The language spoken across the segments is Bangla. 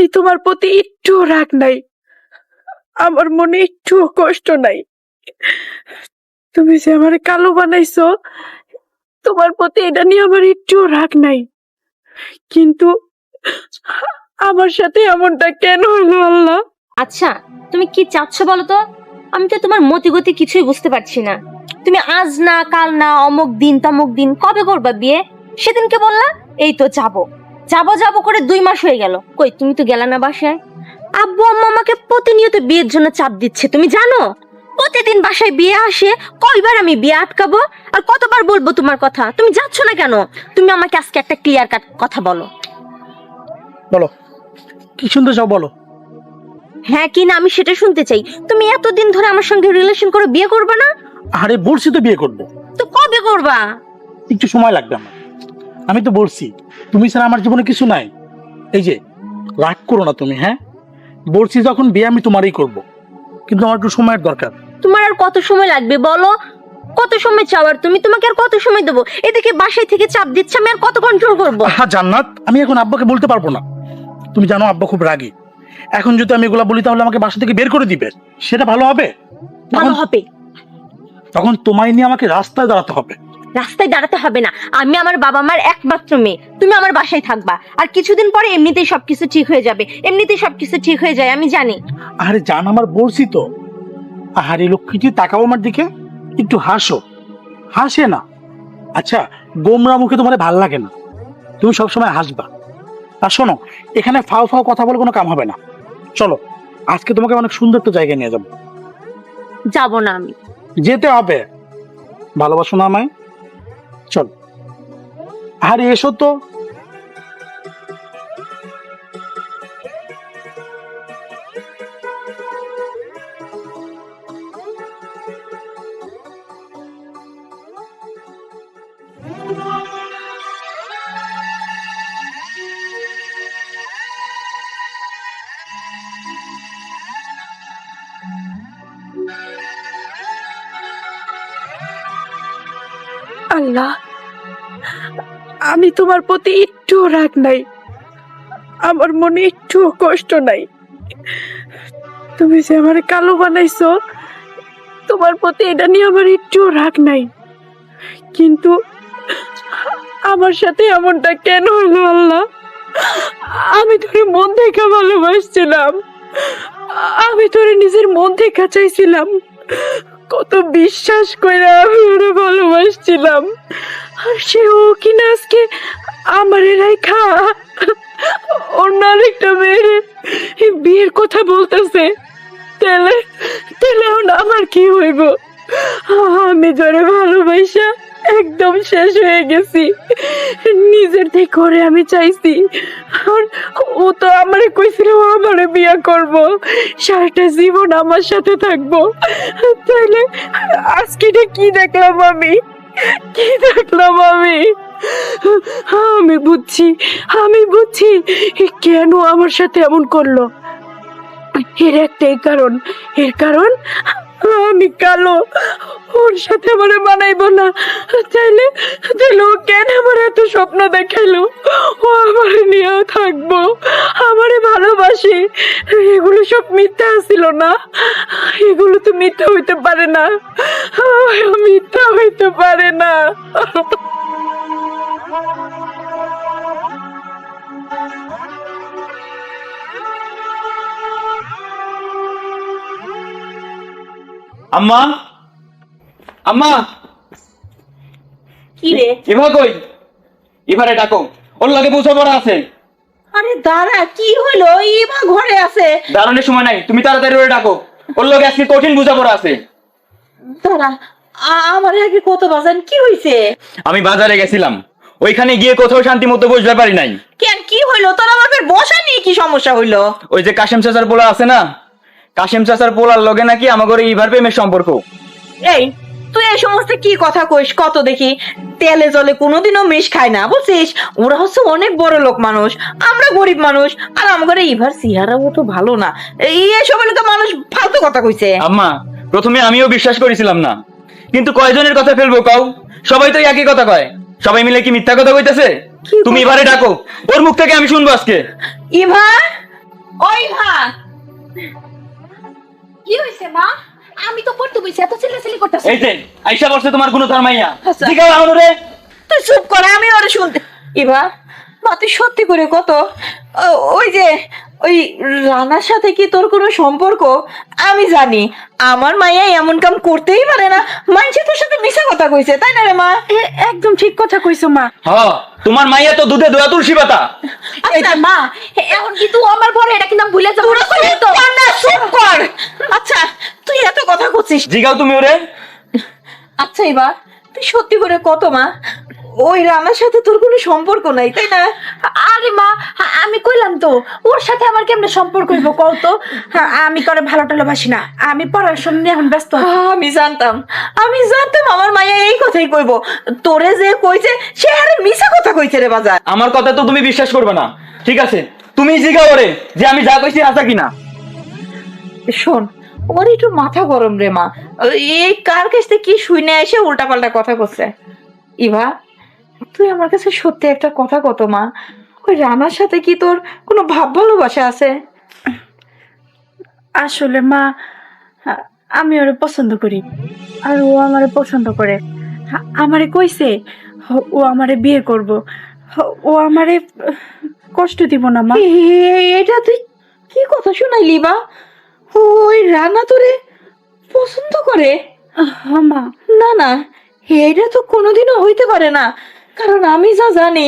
আমি তোমার প্রতি একটু রাগ নাই, আমার মনে একটু কষ্ট নাই। তুমি যে আমার কালো বানাইছো, তোমার প্রতি এটা নিয়ে আমার একটু রাগ নাই, কিন্তু আমার সাথে এমনটা কেন হলো আল্লাহ? আচ্ছা, তুমি কি চাচ্ছ বলো তো? আমি তো তোমার মতিগতি কিছুই বুঝতে পারছি না। তুমি আজ না কাল না অমুক দিন তমুক দিন কবে করবা বিয়ে? সেদিনকে বললা এই তো যাবো যাবো যাবো করে 2 মাস হয়ে গেল, কই তুমি তো গেলা না বাসায়। আব্বু আম্মা আমাকে প্রতিনিয়ত বিয়ের জন্য চাপ দিচ্ছে, তুমি জানো? প্রতিদিন বাসায় বিয়ে আসে, কয়বার আমি বিয়ে আটকাবো আর কতবার বলবো তোমার কথা? তুমি যাচ্ছ না কেন? তুমি আমাকে আজকে একটা ক্লিয়ার কাট কথা বলো। বলো, কি শুনতে চাও বলো। হ্যাঁ কি না আমি সেটা শুনতে চাই। তুমি এতদিন ধরে আমার সঙ্গে রিলেশন করে বিয়ে করবে না? আরে বলছি তো বিয়ে করবো, তো কবে করবা? একটু সময় লাগবে আমার। আমি তো বলছি তুমি ছাড়া আমার জীবনে কিছু নাই। এই যে রাগ করো না তুমি, হ্যাঁ বলছি যখন বিয়ে আমি তোমারই করব, কিন্তু আমার একটু সময়ের দরকার। তোমার আর কত সময় লাগবে বলো? কত সময় চাওয়ার তুমি? তোমাকে আর কত সময় দেবো? এদিকে বাসায় থেকে চাপ দিচ্ছে, আমি আর কত কন্ট্রোল করবো? হ্যাঁ জান্নাত, আমি এখন আব্বাকে বলতে পারবো না। তুমি জানো আব্বা খুব রাগী। এখন যদি আমি এগুলা বলি তাহলে আমাকে বাসা থেকে বের করে দিবে, সেটা ভালো হবে? ভালো হবে? তখন তোমায় নিয়ে আমাকে রাস্তায় দাঁড়াতে হবে। রাস্তায় দাঁড়াতে হবে না, আমি আমার বাবা মার একমাত্র মেয়ে, তুমি আমার বাসায় থাকবা। আর কিছুদিন পরে এমনিতেই সবকিছু ঠিক হয়ে যাবে, এমনিতেই সবকিছু ঠিক হয়ে যায়, আমি জানি। আরে জান, আমার বলছি তো। আরে লক্ষ্মীটি তাকাও আমার দিকে, একটু হাসো। হাসে না? আচ্ছা, গোমরা মুখে তোমার ভাল লাগে না, তুমি সবসময় হাসবা। আর শোনো, এখানে ফাও ফাও কথা বলে কোনো কাম হবে না। চলো আজকে তোমাকে অনেক সুন্দর একটা জায়গায় নিয়ে যাবো। যাবো না আমি। যেতে হবে, ভালোবাসো না আমায়? চল। আরে এসো তো। আল্লাহ, আমি তোমার প্রতি একটু রাগ নাই, আমার মনে একটু কষ্ট নাই। তুমি যে আমার কালো বানাইছো, তোমার প্রতি এটা নিয়ে আমার একটু রাগ নাই, কিন্তু আমার সাথে এমনটা কেন হলো আল্লাহ? আমি তোরে মন থেকে ভালোবাসছিলাম, আমি তোরে নিজের মন থেকে চাইছিলাম, কত বিশ্বাস করে আমি ওরে ভালোবাসছিলাম। আর সে ও কিনা আজকে আমারে রাইখা অন্য আরেকটা মেয়ের বিয়ের কথা বলতেছে। তাহলে তাহলে এখন আমার কি হইব? আমি তোরে ভালোবাসা একদম শেষ হয়ে গেছি, নিজের থেকে করে আমি চাইছি। আর ও তো আমারে কইছিল ও আমারে বিয়ে করব, সারাটা জীবন আমার সাথে থাকবো। তাহলে আজকে এটা কি দেখলাম আমি? কি দেখলাম আমি? আমি বুঝছি, আমি বুঝছি কেন আমার সাথে এমন করলো। এর একটাই কারণ, এর কারণ আমি কালো, ওর সাথে আমার মানাইবো না। তাইলে তাইলে ও কেন আমার এত স্বপ্ন দেখাইলো ও আমার নিয়েও থাকবো, আমারে ভালোবাসে? এগুলো সব মিথ্যা ছিল না? এগুলো তো মিথ্যা হইতে পারে না, মিথ্যা হইতে পারে না। আম্মা, আম্মা, কি রে? এবার কই? এবারে ডাকো, ওর লাগে বোঝাপড়া আছে। আরে দাঁড়া, কি হইলো? ইমা ঘরে আছে। দাঁড়ানোর সময় নাই, তুমি তাড়াতাড়ি ওরে ডাকো, ওর লগে আজকে কঠিন বোঝাপড়া আছে। দাঁড়া, আমার আগে কত বাজান, কি হইছে? আমি বাজারে গেছিলাম, ওইখানে গিয়ে কোথাও শান্তি মতো বসতে পারি নাই। কেন, কি হইলো? তোর আমার ফের বসা নিয়ে কি সমস্যা হইলো? ওই যে কাশেম চাচার পোলা আছে না, কাশেম চাচার পোলার লগে নাকি আমার ঘরে এইবার প্রেমের সম্পর্ক। এই তুই এই সমস্ত কি কথা কইস কত দেখি? তেলে জলে কোনোদিনও মিশ খায় না, বুঝছিস? ওরা হচ্ছে অনেক বড় লোক মানুষ, আমরা গরিব মানুষ। আর আমার ইভার চেহারাও তো ভালো না। এইসব হলে তো মানুষ ফালতু কথা কইছে। আম্মা, প্রথমে আমিও বিশ্বাস করেছিলাম না, কিন্তু কয়জনের কথা ফেলবো কও? সবাই তো একই কথা কয়, সবাই মিলে কি মিথ্যা কথা কইতেছে? তুমি এবারে ডাকো, ওর মুখ থেকে আমি শুনবো আজকে। ইভা, কি হয়েছে মা? আমি তো পড়তে বসে এত চিল্লাচিল্লি করতেছি। এই যে আইসা বসছে তোমার কোনো তার মাইয়া আচ্ছা। জিগাও আমারে। তুই চুপ কর, আমি ওরা শুনতে। ইভা, মা তুই সত্যি করে কত, ওই যে ওই রানার সাথে কি তোর কোনো সম্পর্ক? আমি জানি আমার মাইয়া এমন কাম করতেই পারে না, মানছে তোর সাথে মিশা কথা কইছে, তাই না রে মা? একদম ঠিক কথা কইছো মা। হ, তোমার মাইয়া তো দুধে দোয়া তুলসী পাতা। আচ্ছা মা, এখন কি তুই আমার পরে এটা কিন্তু ভুলে যাবো না তো? না, চুপ কর। আচ্ছা তুই এত কথা করছিস। জিগাও তুমি ওরে। আচ্ছা এবার তুই সত্যি করে কত মা, ওই রানার সাথে তোর কোনো সম্পর্ক নাই, তাই না? আরে মা, আমি কইলাম তো ওর সাথে আমার কেমনে সম্পর্ক হইব কও তো? আমি করে ভালো টালোবাসি না, আমি পড়াশোনা নিয়ে এখন ব্যস্ত। আমি জানতাম আমার মাইয়া এই কথাই কইব। তোরে যে কইছে সে আরে মিছা কথা কইছে রে বাজার। আমার কথা তো তুমি বিশ্বাস করবে না, ঠিক আছে? তুমি জিগাও ওরে যে আমি যা কইছি আসা কিনা। শোন, ওর একটু মাথা গরম রে মা, এই কার কাছে কি শুনে এসে উল্টাপাল্টা কথা করছে। ইভা, তুই আমার কাছে সত্যি একটা কথা কত মা, ওই রানার সাথে কি তোর কোনো ভাব ভালোবাসা আছে? আসলে মা, আমি ওরে পছন্দ করি আর ও আমারে পছন্দ করে। আমারে কইছে ও আমারে বিয়ে করব, ও আমারে কষ্ট দিব না মা। এটা তুই কি কথা শুনাইলি বা? ওই রানা তোরে পছন্দ করে? মা, না না, এটা তো কোনোদিনও হইতে পারে না, কারণ আমি যা জানি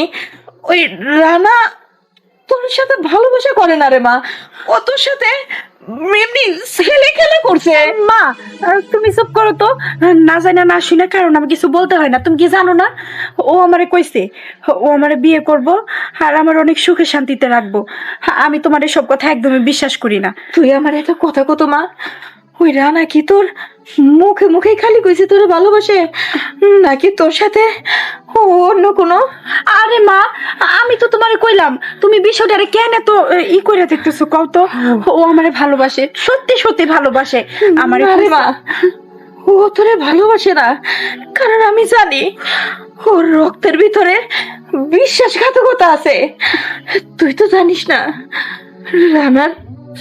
ওই রানা তোর সাথে ভালোবাসা করে না রে মা, ও তোর সাথে এমনি ছেলে খেলা করছে। মা তুমি চুপ করো তো, না জানি না শুনে, কারণ আমি কিছু বলতে হয় না। তুমি কি জানো না, ও আমারে কইছে ও আমারে বিয়ে করব আর আমার অনেক সুখে শান্তিতে রাখবো। আমি তোমার এসব কথা একদমই বিশ্বাস করি না। তুই আমার এত কথা কত মা, ওই রানা কি তোর মুখে মুখে খালি কইছে তোরে ভালোবাসে, নাকি তোর সাথে অন্য কোনো? আরে মা, আমি তো তোমারে কইলাম, তুমি বিষয়টারে কেন এত ই করে দেখতেছো কও তো? ও আমারে ভালোবাসে, সত্যি সত্যি ভালোবাসে আমারে। আরে মা, ও তোরে ভালোবাসে না, কারণ আমি জানি ওর রক্তের ভিতরে বিশ্বাসঘাতকতা আছে। তুই তো জানিস না, রানার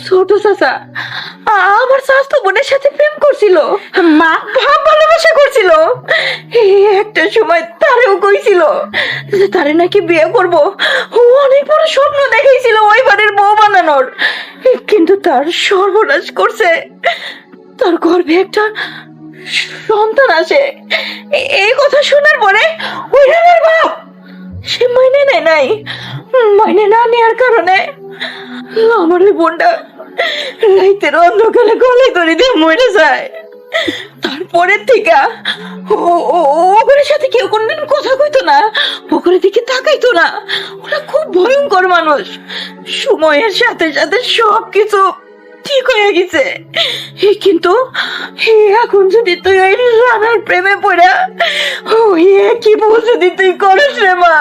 ছোট চাচা আমার স্বাস্থ্য বোনের সাথে প্রেম করছিল, মা, ভাব ভালোবাসা করছিল। এই একটা সময় তারেও কইছিল যে তারে নাকি বিয়ে করব, ও অনেক বড় স্বপ্ন দেখাইছিল ওই বাড়ির বউ বানানোর, কিন্তু তার সর্বনাশ করছে। তার গর্ভে একটা সন্তান আসে। এই কথা শোনার পরে ওই রানার বাপ সে মাইনে নেয় নাই, মাইনে না নেওয়ার কারণে আমার ওই বোনটা রাইতের অন্ধকারে গলায় দড়ি দিয়ে মরে যায়। তারপরের থেকে ওদের সাথে কেউ কোনদিন কথা কইতো না, ওদের দিকে তাকাইতো না। ওরা খুব ভয়ঙ্কর মানুষ। সময়ের সাথে সাথে সবকিছু ঠিক হয়ে গেছে, কিন্তু এখন যদি তুই ওই রানার প্রেমে পড়া ওই কি ভুল যদি তুই করিস রে মা।